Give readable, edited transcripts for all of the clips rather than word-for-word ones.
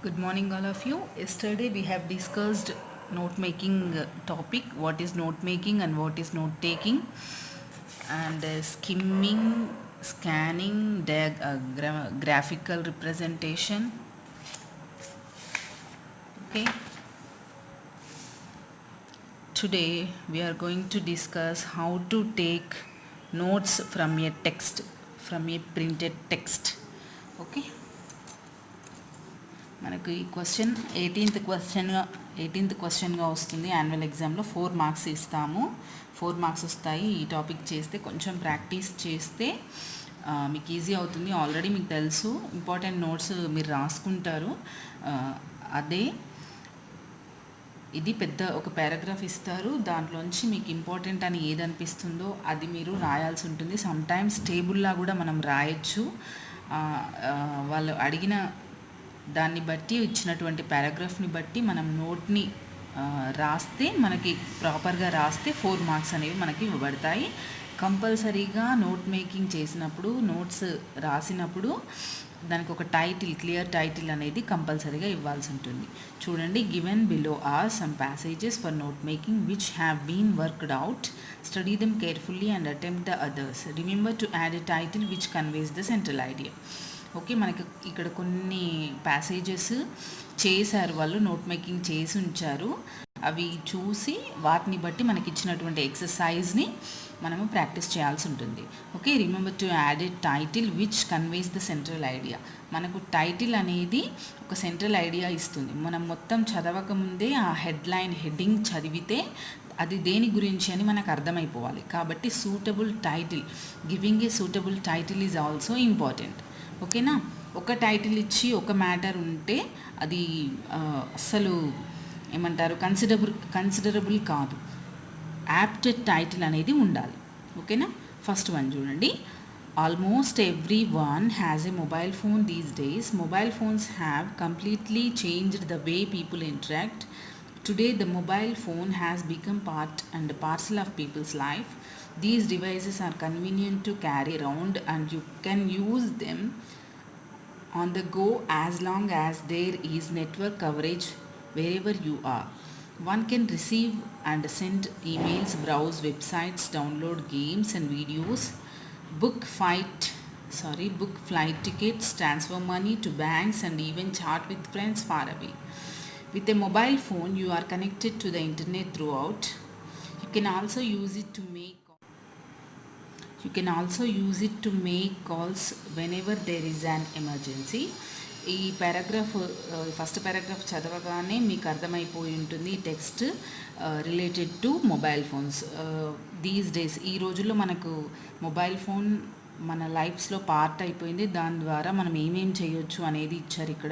Good morning, all of you. Yesterday we have discussed note making topic. What is note making and what is note taking, and skimming, scanning, graphical representation. Okay. Today we are going to discuss how to take notes from a text, from a printed text. Okay. మనకు ఈ question eighteenth క్వశ్చన్గా వస్తుంది. Annual ఎగ్జామ్లో 4 marks ఇస్తాము. 4 marks వస్తాయి. ఈ topic చేస్తే కొంచెం practice చేస్తే మీకు ఈజీ అవుతుంది. ఆల్రెడీ మీకు తెలుసు, ఇంపార్టెంట్ నోట్స్ మీరు రాసుకుంటారు. అదే ఇది పెద్ద ఒక పారాగ్రాఫ్ ఇస్తారు. దాంట్లోంచి మీకు ఇంపార్టెంట్ అని ఏది అనిపిస్తుందో అది మీరు రాయాల్సి ఉంటుంది. సమ్టైమ్స్ టేబుల్లా కూడా మనం రాయొచ్చు. వాళ్ళు అడిగిన దాన్ని బట్టి, ఇచ్చినటువంటి పారాగ్రాఫ్ని బట్టి మనం నోట్ని రాస్తే, మనకి ప్రాపర్గా రాస్తే 4 మార్క్స్ అనేవి మనకి ఇవ్వబడతాయి. కంపల్సరీగా నోట్ మేకింగ్ చేసినప్పుడు, నోట్స్ రాసినప్పుడు దానికి ఒక టైటిల్, క్లియర్ టైటిల్ అనేది కంపల్సరీగా ఇవ్వాల్సి ఉంటుంది. చూడండి, given below are some passages for note making which have been worked out. Study them carefully and attempt the others. Remember to add a title which conveys the central idea. Okay, మనకి ఇక్కడ కొన్ని passages చేశారు, వాళ్ళు note making చేసి ఉంచారు. అవి చూసి వాటిని బట్టి మనకి ఇచ్చినటువంటి ఎక్సర్సైజ్ని మనము ప్రాక్టీస్ చేయాల్సి ఉంటుంది. Okay, remember to add a title which conveys the central idea. మనకు టైటిల్ అనేది ఒక సెంట్రల్ ఐడియా ఇస్తుంది. మనం మొత్తం చదవకముందే ఆ హెడ్డింగ్ చదివితే అది దేని గురించి అని మనకు అర్థమైపోవాలి. కాబట్టి suitable title, giving a suitable title is also important. ఓకేనా, ఒక టైటిల్ ఇచ్చి ఒక మ్యాటర్ ఉంటే అది అస్సలు ఏమంటారు, కన్సిడరబుల్ కాదు. యాప్టెడ్ టైటిల్ అనేది ఉండాలి. ఓకేనా, ఫస్ట్ వన్ చూడండి. Almost every one has a mobile phone these days. Mobile phones have completely changed the way people interact. Today, the mobile phone has become part and parcel of people's life. These devices are convenient to carry around and you can use them on the go as long as there is network coverage wherever you are. One can receive and send emails, browse websites, download games and videos, book flight tickets, transfer money to banks and even chat with friends far away. With a mobile phone, you are connected to the internet throughout. You can also use it to make calls whenever there is an emergency. ఈ paragraph, first paragraph చదవగానే మీకు అర్థమైపోయి ఉంటుంది ఈ text related to mobile phones. These days, ఈ రోజుల్లో మనకు mobile phone మన లైఫ్స్లో part అయిపోయింది. దాని ద్వారా మనం ఏమేం చేయొచ్చు అనేది ఇచ్చారు ఇక్కడ.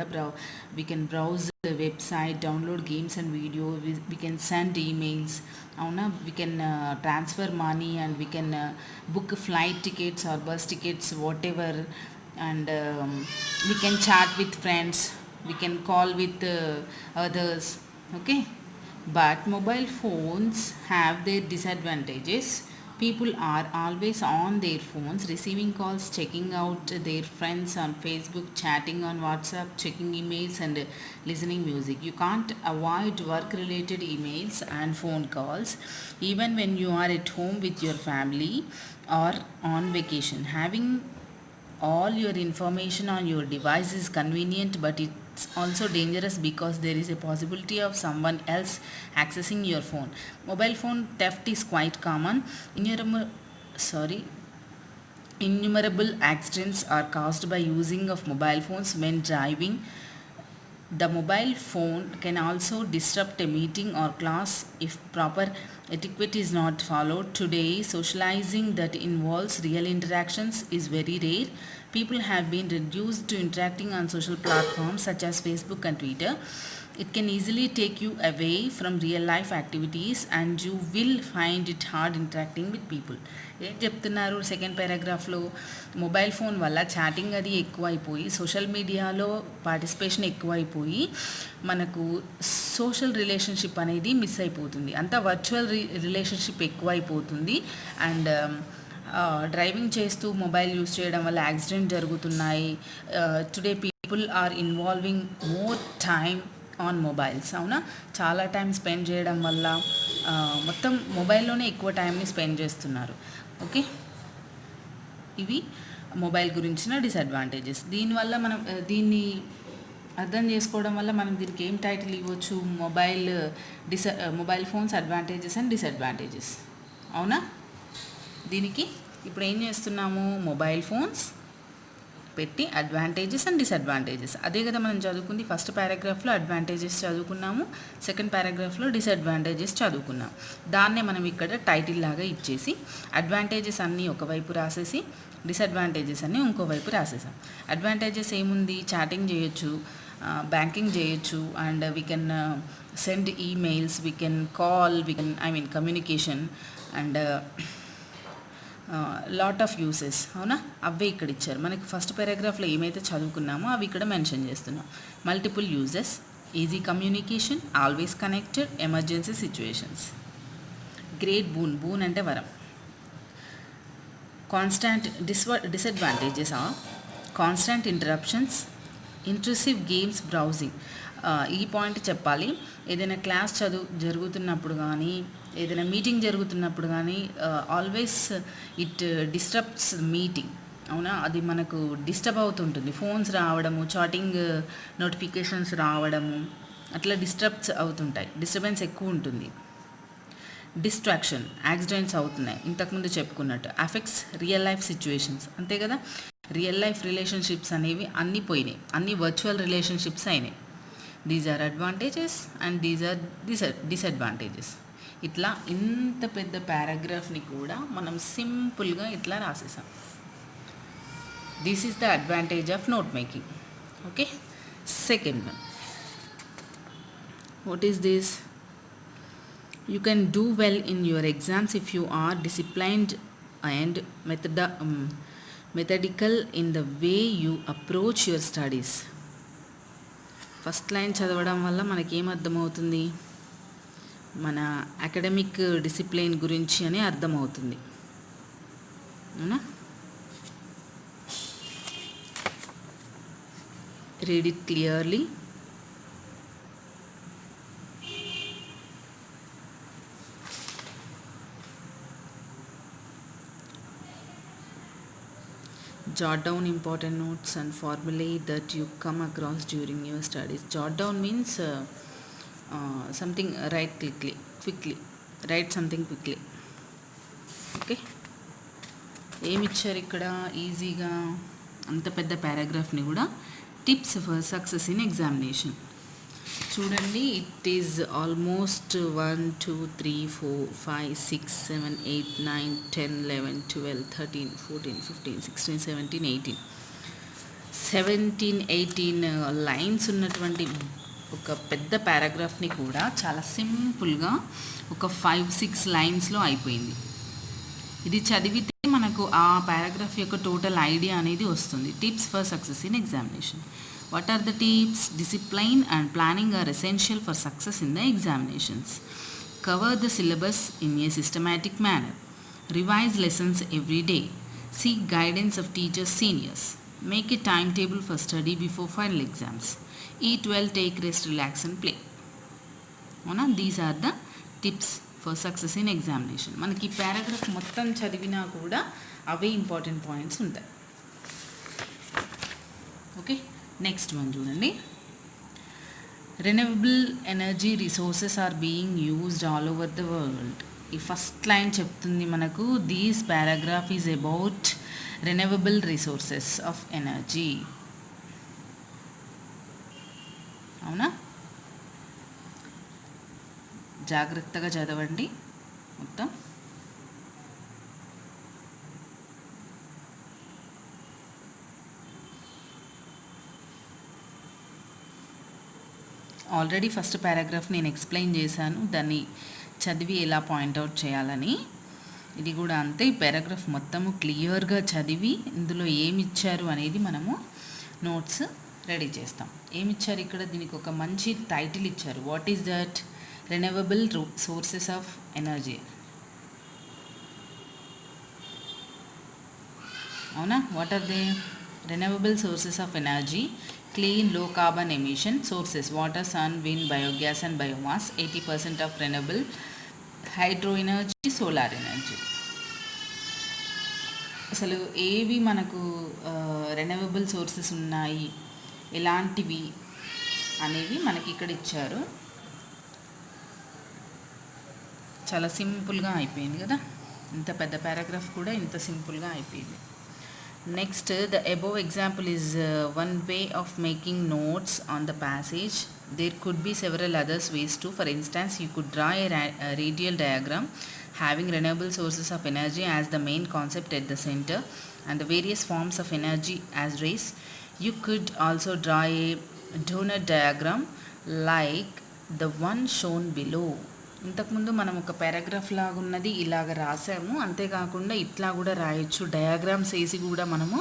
We can browse website, download games and video, we can send emails, అవునా, we can transfer money and we can book flight tickets or bus tickets, whatever, and we can chat with friends, we can call with others. Okay, but mobile phones have their disadvantages. People are always on their phones, receiving calls, checking out their friends on Facebook, chatting on WhatsApp, checking emails and listening music. You can't avoid work related emails and phone calls even when you are at home with your family or on vacation. Having all your information on your device is convenient, but it's also dangerous because there is a possibility of someone else accessing your phone. Mobile phone theft is quite common. Innumerable accidents are caused by using of mobile phones when driving. The mobile phone can also disrupt a meeting or class if proper etiquette is not followed. Today, socializing that involves real interactions is very rare. People have been reduced to interacting on social platforms such as Facebook and Twitter. It can easily take you away from real life activities and you will find it hard interacting with people. ఏం చెప్తున్నారు second పారాగ్రాఫ్లో, mobile phone వల్ల chatting అది ఎక్కువైపోయి, social మీడియాలో participation ఎక్కువైపోయి మనకు social relationship అనేది miss అయిపోతుంది. అంతా వర్చువల్ రిలేషన్షిప్ ఎక్కువైపోతుంది. అండ్ డ్రైవింగ్ చేస్తూ మొబైల్ యూస్ చేయడం వల్ల యాక్సిడెంట్ జరుగుతున్నాయి. Today people are involving more time on mobiles. అవునా, చాలా టైం స్పెండ్ చేయడం వల్ల మొత్తం మొబైల్లోనే ఎక్కువ టైంని స్పెండ్ చేస్తున్నారు. ఓకే, ఇవి మొబైల్ గురించిన డిసడ్వాంటేజెస్. దీనివల్ల మనం దీన్ని అర్థం చేసుకోవడం వల్ల మనం దీనికి ఏం టైటిల్ ఇవ్వచ్చు, mobile phones advantages and disadvantages. అవునా, దీనికి ఇప్పుడు ఏం చేస్తున్నాము, మొబైల్ ఫోన్స్ పెట్టి అడ్వాంటేజెస్ అండ్ డిసడ్వాంటేజెస్. అదే కదా మనం చదువుకుంది. ఫస్ట్ పారాగ్రాఫ్లో అడ్వాంటేజెస్ చదువుకున్నాము, సెకండ్ పారాగ్రాఫ్లో డిసడ్వాంటేజెస్ చదువుకున్నాం. దాన్నే మనం ఇక్కడ టైటిల్ లాగా ఇచ్చేసి అడ్వాంటేజెస్ అన్నీ ఒకవైపు రాసేసి డిసడ్వాంటేజెస్ అన్నీ ఇంకోవైపు రాసేసాం. అడ్వాంటేజెస్ ఏముంది, చాటింగ్ చేయొచ్చు, బ్యాంకింగ్ చేయొచ్చు, and we can send emails, we can call, we can communication and lot of uses. అవునా, అవే ఇక్కడ ఇచ్చారు మనకి. ఫస్ట్ పారాగ్రాఫ్లో ఏమైతే చదువుకున్నామో అవి ఇక్కడ మెన్షన్ చేస్తున్నాం. Multiple uses, easy communication, always connected, emergency situations. Great boon అంటే వరం. Constant disadvantages are constant interruptions, intrusive games, browsing. ఈ పాయింట్ చెప్పాలి. ఏదైనా క్లాస్ జరుగుతున్నప్పుడు కానీ, ఏదైనా మీటింగ్ జరుగుతున్నప్పుడు కానీ ఆల్వేస్ ఇట్ డిస్టర్బ్స్ మీటింగ్. అవునా, అది మనకు డిస్టర్బ్ అవుతుంటుంది. ఫోన్స్ రావడము, చాటింగ్ నోటిఫికేషన్స్ రావడము, అట్లా డిస్టర్బెన్స్ ఎక్కువ ఉంటుంది. డిస్ట్రాక్షన్, యాక్సిడెంట్స్ అవుతున్నాయి ఇంతకుముందు చెప్పుకున్నట్టు. అఫెక్ట్స్ రియల్ లైఫ్ సిచ్యువేషన్స్, అంతే కదా. రియల్ లైఫ్ రిలేషన్షిప్స్ అనేవి అన్నీ పోయినాయి, అన్నీ వర్చువల్ రిలేషన్షిప్స్ అయినాయి. These are advantages and these are disadvantages. ఇట్లా ఇంత పెద్ద పారాగ్రాఫ్ని కూడా మనం సింపుల్గా ఇట్లా రాసేసాం. This is the advantage of note making. Okay, second one, what is this? You can do well in your exams if you are disciplined and methodical in the way you approach your studies. First line చదవడం వల్ల మనకేం అర్థమవుతుంది, మన academic discipline గురించి అని అర్థమవుతుంది. అవునా, read it clearly. Jot down important notes and formulae that you come across during your studies. Jot down means something, write quickly. Write something quickly. Okay, ఏమి ఇచ్చారు ఇక్కడ ఈజీగా అంత పెద్ద పారాగ్రాఫ్ని కూడా. Tips for success in examination. చూడండి, it is almost 1 2 3 4 5 6 7 8 9 10 11 12 13 14 15 16 17 18 lines ఉన్నటువంటి ఒక పెద్ద పారాగ్రాఫ్ని కూడా చాలా సింపుల్గా ఒక 5-6 లైన్స్లో అయిపోయింది. ఇది చదివితే మనకు ఆ పారాగ్రాఫ్ యొక్క టోటల్ ఐడియా అనేది వస్తుంది. Tips for success in examination. What are the tips? Discipline and planning are essential for success in the examinations. Cover the syllabus in a systematic manner. Revise lessons every day. Seek guidance of teachers, seniors. Make a timetable for study before final exams. Eat well, take rest, relax and play. These are the tips for success in examination. మనకి paragraph మొత్తం చదివినా కూడా అవే important points ఉంటాయి. Okay, next one చూడండి. Renewable energy resources are being used all over the world. ఈ first line చెప్తుంది మనకు, these paragraph is about renewable resources of energy. అవునా, జాగ్రత్తగా చదవండి మొత్తం. ఆల్రెడీ ఫస్ట్ పారాగ్రాఫ్ నేను ఎక్స్ప్లెయిన్ చేశాను, దాన్ని చదివి ఎలా పాయింట్అవుట్ చేయాలని. ఇది కూడా అంతే. ఈ పారాగ్రాఫ్ మొత్తము క్లియర్గా చదివి ఇందులో ఏమి ఇచ్చారు అనేది మనము నోట్స్ రెడీ చేస్తాం. ఏమి ఇచ్చారు ఇక్కడ, దీనికి ఒక మంచి టైటిల్ ఇచ్చారు. What is that? Renewable sources of energy. అవునా, what are they? Renewable sources of energy clean low carbon emission sources: water, sun, wind, biogas and biomass, 80% of renewable, hydro energy, solar energy. అసలు ఏవి మనకు renewable sources ఉన్నాయి, ఎలాంటివి అనేవి మనకి ఇక్కడ ఇచ్చారు. చాలా సింపుల్గా అయిపోయింది కదా, ఇంత పెద్ద పారాగ్రాఫ్ కూడా ఇంత సింపుల్గా అయిపోయింది. Next, the above example is one way of making notes on the passage. There could be several other ways too. For instance, you could draw a radial diagram having renewable sources of energy as the main concept at the center and the various forms of energy as rays. You could also draw a donut diagram like the one shown below. ఇంతకుముందు మనం ఒక paragraph లాగా ఉన్నది ఇలాగ రాసాము, అంతేకాకుండా ఇట్లా కూడా రాయొచ్చు, డయాగ్రామ్స్ వేసి కూడా మనము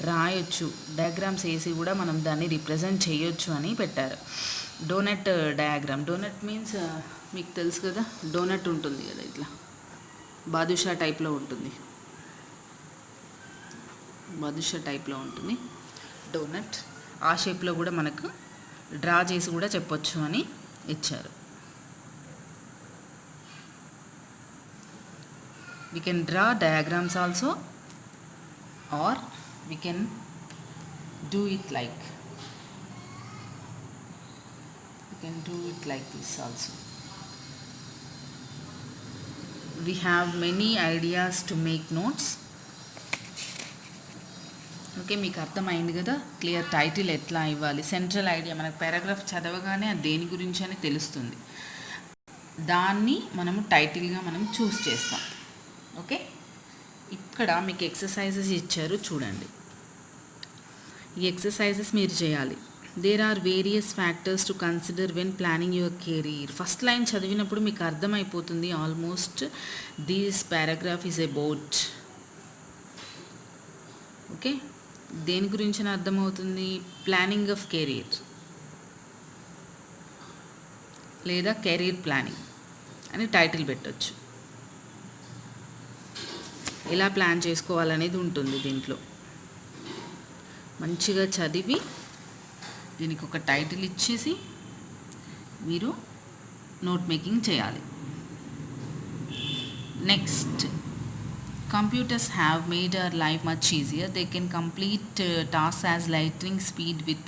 రాయొచ్చు, డయాగ్రామ్స్ వేసి కూడా మనం దాన్ని రిప్రజెంట్ చేయొచ్చు అని పెట్టారు. డోనట్ డయాగ్రామ్, డోనట్ మీన్స్ మీకు తెలుసు కదా, డోనట్ ఉంటుంది కదా, ఇట్లా బాదుషా టైప్లో ఉంటుంది, బాదుషా టైప్లో ఉంటుంది డోనట్. ఆ షేప్లో కూడా మనకు డ్రా చేసి కూడా చెప్పొచ్చు అని ఇచ్చారు. We can draw diagrams also, or we can do it like this also. We have many ideas to make notes. Okay, మీకు అర్థమైంది కదా, క్లియర్ టైటిల్ ఎట్లా ఇవ్వాలి, సెంట్రల్ ఐడియా మనకు పారాగ్రాఫ్ చదవగానే అది దేని గురించి అని తెలుస్తుంది, దాన్ని మనము టైటిల్గా మనం చూస్ చేస్తాం. ఓకే, ఇక్కడ మీకు ఎక్సర్సైజెస్ ఇచ్చారు చూడండి, ఈ ఎక్సర్సైజెస్ మీరు చేయాలి. There are various factors to consider when planning your career. First line చదివినప్పుడు మీకు అర్థమైపోతుంది almost this paragraph is about. Okay, దేని గురించి అర్థమవుతుంది, ప్లానింగ్ ఆఫ్ కెరీర్ లేదా కెరీర్ ప్లానింగ్ అని టైటిల్ పెట్టచ్చు. ఎలా ప్లాన్ చేసుకోవాలనేది ఉంటుంది దీంట్లో. మంచిగా చదివి దీనికి ఒక టైటిల్ ఇచ్చేసి మీరు నోట్ మేకింగ్ చేయాలి. Next, computers have made our life much easier. They can complete tasks as lightning speed with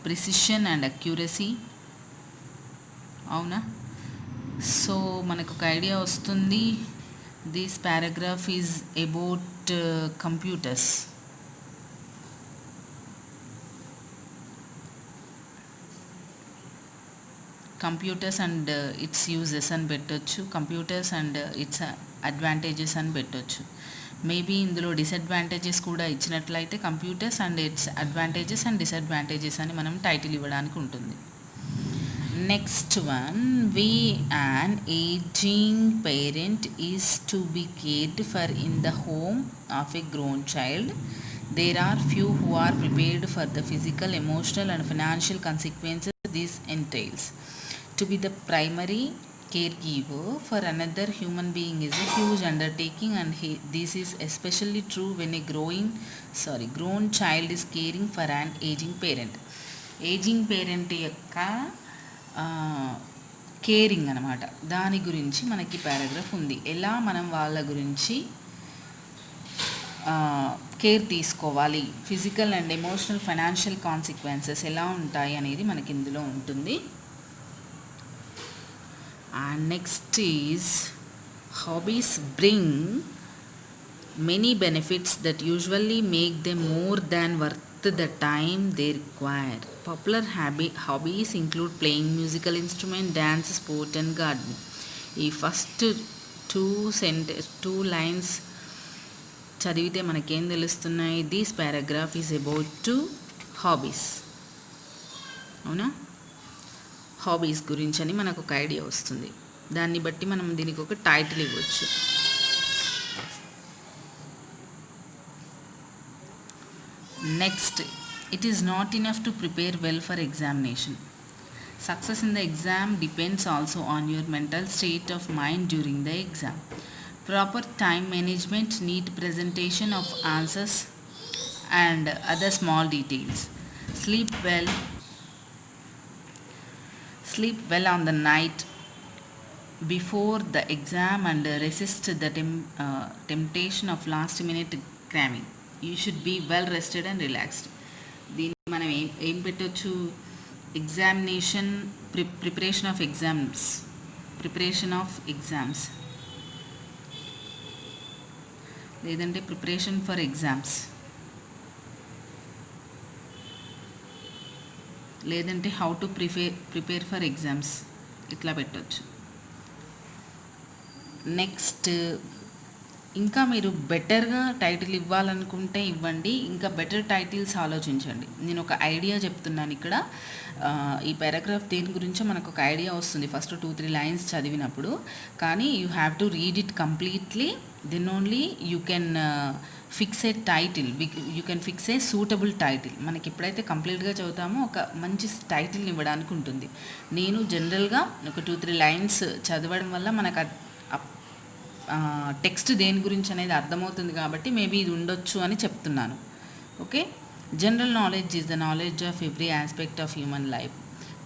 precision and accuracy. అవునా, సో మనకు ఒక ఐడియా వస్తుంది. This paragraph is about computers. Computers and its uses అని పెట్టొచ్చు, computers and it's advantages అని పెట్టొచ్చు. Maybe ఇందులో disadvantages కూడా ఇచ్చినట్లయితే computers and it's advantages and disadvantages అని మనం టైటిల్ ఇవ్వడానికి ఉంటుంది. Next one, we an aging parent is to be cared for in the home of a grown child. There are few who are prepared for the physical, emotional and financial consequences this entails. To be the primary caregiver for another human being is a huge undertaking, and this is especially true when a grown child is caring for an aging parent. Aging parent యొక్క caring అనమాట, దాని గురించి మనకి paragraph ఉంది. ఎలా మనం వాళ్ళ గురించి కేర్ తీసుకోవాలి, physical and emotional financial consequences ఎలా ఉంటాయి అనేది మనకి ఇందులో ఉంటుంది. And next is, hobbies bring many benefits that usually make them more than worth the time they require. Popular hobbies include playing musical instrument, dance, sport and gardening. ఈ first two lines చదివితే మనకేం తెలుస్తున్నాయి, this paragraph is about to hobbies. అవునా, hobbies గురించి అని మనకు ఒక idea వస్తుంది, దాన్ని బట్టి మనం దీనికి ఒక టైటిల్ ఇవ్వచ్చు. Next, it is not enough to prepare well for examination. Success in the exam depends also on your mental state of mind during the exam. Proper time management, neat presentation of answers and other small details. Sleep well. Sleep well on the night before the exam and resist the temptation of last minute cramming. You should be well rested and relaxed. దీన్ని మనం ఏం పెట్టొచ్చు, examination preparation of exams లేదంటే preparation for exams, లేదంటే how to prepare for exams, ఇట్లా పెట్టొచ్చు. Next ఇంకా మీరు బెటర్గా టైటిల్ ఇవ్వాలనుకుంటే ఇవ్వండి, ఇంకా బెటర్ టైటిల్స్ ఆలోచించండి. నేను ఒక ఐడియా చెప్తున్నాను ఇక్కడ. ఈ పారాగ్రాఫ్ దేని గురించో మనకు ఒక ఐడియా వస్తుంది ఫస్ట్ 2-3 లైన్స్ చదివినప్పుడు, కానీ you have to read it completely, then only you can fix a title, you can fix a suitable title. మనకి ఎప్పుడైతే కంప్లీట్గా చదువుతామో ఒక మంచి టైటిల్ని ఇవ్వడానికి ఉంటుంది. నేను జనరల్గా ఒక 2-3 లైన్స్ చదవడం వల్ల మనకు టెక్స్ట్ దేని గురించి అనేది అర్థమవుతుంది కాబట్టి మేబీ ఇది ఉండొచ్చు అని చెప్తున్నాను. Okay, general knowledge is the knowledge of every aspect of human life.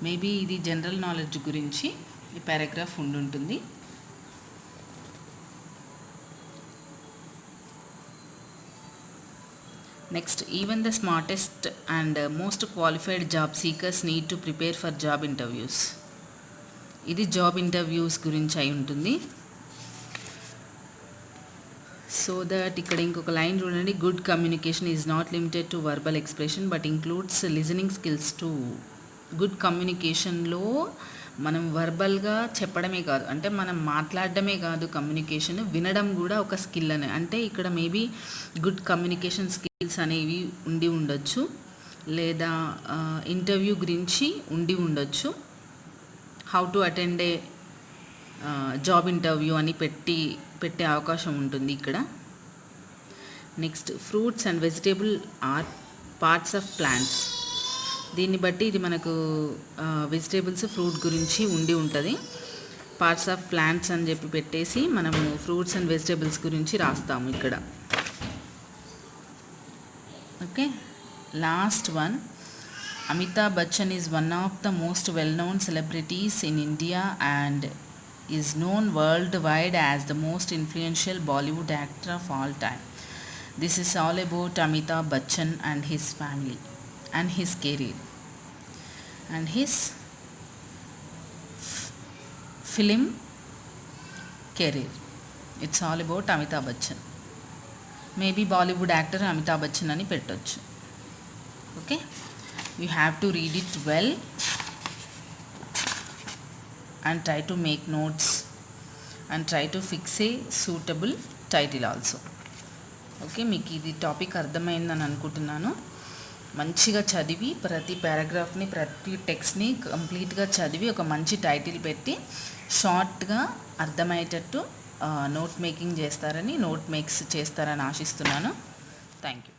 Maybe ఇది జనరల్ నాలెడ్జ్ గురించి ఈ పారాగ్రాఫ్ ఉండుంటుంది. Next, even the smartest and most qualified job seekers need to prepare for job interviews. ఇది job interviews గురించి అయి ఉంటుంది. So that ఇక్కడ ఇంకొక లైన్ చూడండి, good communication is not limited to verbal expression but includes listening skills too. Good కమ్యూనికేషన్లో మనం వర్బల్గా చెప్పడమే కాదు, అంటే మనం మాట్లాడడమే కాదు, కమ్యూనికేషన్ వినడం కూడా ఒక స్కిల్ అని. అంటే ఇక్కడ మేబీ గుడ్ కమ్యూనికేషన్ స్కిల్స్ అనేవి ఉండి ఉండొచ్చు, లేదా ఇంటర్వ్యూ గురించి ఉండి ఉండొచ్చు. How to attend A job interview అని పెట్టే అవకాశం ఉంటుంది ఇక్కడ. Next, fruits and vegetable are parts of plants. దీన్ని బట్టి ఇది మనకు వెజిటేబుల్స్ ఫ్రూట్ గురించి ఉండి ఉంటుంది. పార్ట్స్ ఆఫ్ ప్లాంట్స్ అని చెప్పి పెట్టేసి మనము ఫ్రూట్స్ అండ్ వెజిటేబుల్స్ గురించి రాస్తాము ఇక్కడ. Okay, last one, Amitabh Bachchan is one of the most well known celebrities in India and is known worldwide as the most influential Bollywood actor of all time. This is all about Amitabh Bachchan and his family and his career and his film career. It's all about Amitabh Bachchan. Maybe Bollywood actor Amitabh Bachchan ani pettochu. Okay, you have to read it well and try to make notes and try to fix a suitable title also. Okay, మీకు ఇది topic అర్థమైందని అనుకుంటున్నాను. మంచిగా చదివి ప్రతి పారాగ్రాఫ్ని, ప్రతి టెక్స్ట్ని కంప్లీట్గా చదివి ఒక మంచి టైటిల్ పెట్టి షార్ట్గా అర్థమయ్యేటట్టు నోట్ మేకింగ్ చేస్తారని ఆశిస్తున్నాను. Thank you.